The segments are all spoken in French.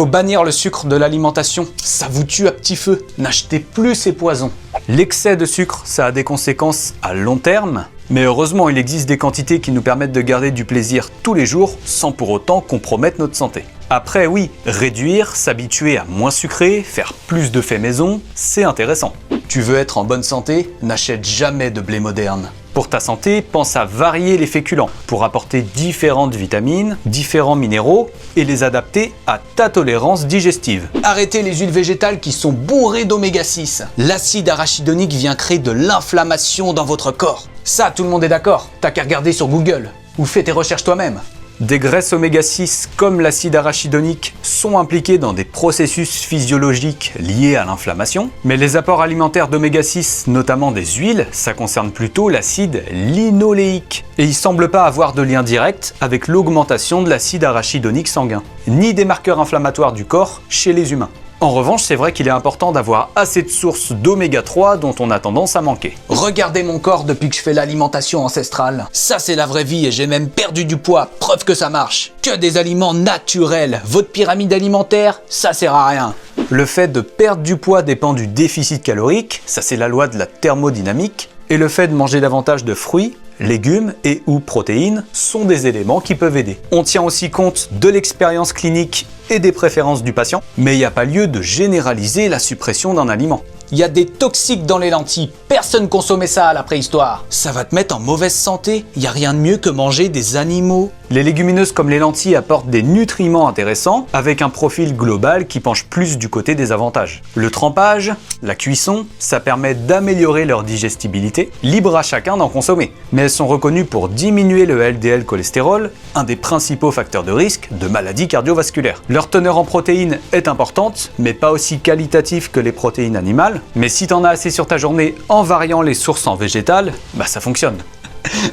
Faut bannir le sucre de l'alimentation, ça vous tue à petit feu. N'achetez plus ces poisons. L'excès de sucre, ça a des conséquences à long terme. Mais heureusement, il existe des quantités qui nous permettent de garder du plaisir tous les jours sans pour autant compromettre notre santé. Après oui, réduire, s'habituer à moins sucrer, faire plus de faits maison, c'est intéressant. Tu veux être en bonne santé? N'achète jamais de blé moderne. Pour ta santé, pense à varier les féculents pour apporter différentes vitamines, différents minéraux et les adapter à ta tolérance digestive. Arrêtez les huiles végétales qui sont bourrées d'oméga 6. L'acide arachidonique vient créer de l'inflammation dans votre corps. Ça, tout le monde est d'accord. T'as qu'à regarder sur Google ou fais tes recherches toi-même. Des graisses oméga 6 comme l'acide arachidonique sont impliquées dans des processus physiologiques liés à l'inflammation, mais les apports alimentaires d'oméga 6, notamment des huiles, ça concerne plutôt l'acide linoléique. Et il semble pas avoir de lien direct avec l'augmentation de l'acide arachidonique sanguin, ni des marqueurs inflammatoires du corps chez les humains. En revanche, c'est vrai qu'il est important d'avoir assez de sources d'oméga 3 dont on a tendance à manquer. Regardez mon corps depuis que je fais l'alimentation ancestrale. Ça, c'est la vraie vie et j'ai même perdu du poids, preuve que ça marche. Que des aliments naturels. Votre pyramide alimentaire, ça sert à rien. Le fait de perdre du poids dépend du déficit calorique, ça c'est la loi de la thermodynamique, et le fait de manger davantage de fruits, légumes et ou protéines sont des éléments qui peuvent aider. On tient aussi compte de l'expérience clinique et des préférences du patient, mais il n'y a pas lieu de généraliser la suppression d'un aliment. Il y a des toxiques dans les lentilles, personne consommait ça à la préhistoire. Ça va te mettre en mauvaise santé, il n'y a rien de mieux que manger des animaux. Les légumineuses comme les lentilles apportent des nutriments intéressants avec un profil global qui penche plus du côté des avantages. Le trempage, la cuisson, ça permet d'améliorer leur digestibilité, libre à chacun d'en consommer. Mais elles sont reconnues pour diminuer le LDL cholestérol, un des principaux facteurs de risque de maladies cardiovasculaires. Leur teneur en protéines est importante, mais pas aussi qualitative que les protéines animales. Mais si t'en as assez sur ta journée en variant les sources en végétal, bah ça fonctionne.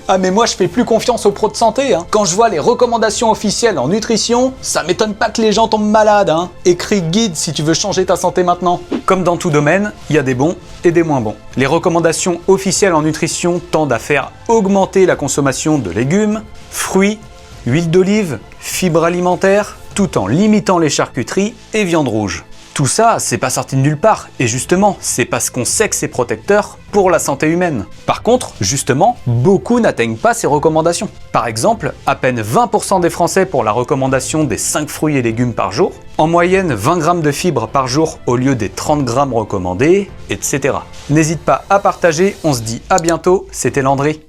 Ah mais moi je fais plus confiance aux pros de santé hein. Quand je vois les recommandations officielles en nutrition, ça m'étonne pas que les gens tombent malades hein. Écris guide si tu veux changer ta santé maintenant. Comme dans tout domaine, il y a des bons et des moins bons. Les recommandations officielles en nutrition tendent à faire augmenter la consommation de légumes, fruits, huile d'olive, fibres alimentaires, tout en limitant les charcuteries et viande rouge. Tout ça, c'est pas sorti de nulle part, et justement, c'est parce qu'on sait que c'est protecteur pour la santé humaine. Par contre, justement, beaucoup n'atteignent pas ces recommandations. Par exemple, à peine 20% des Français pour la recommandation des 5 fruits et légumes par jour, en moyenne 20 grammes de fibres par jour au lieu des 30 grammes recommandés, etc. N'hésite pas à partager, on se dit à bientôt, c'était Landry.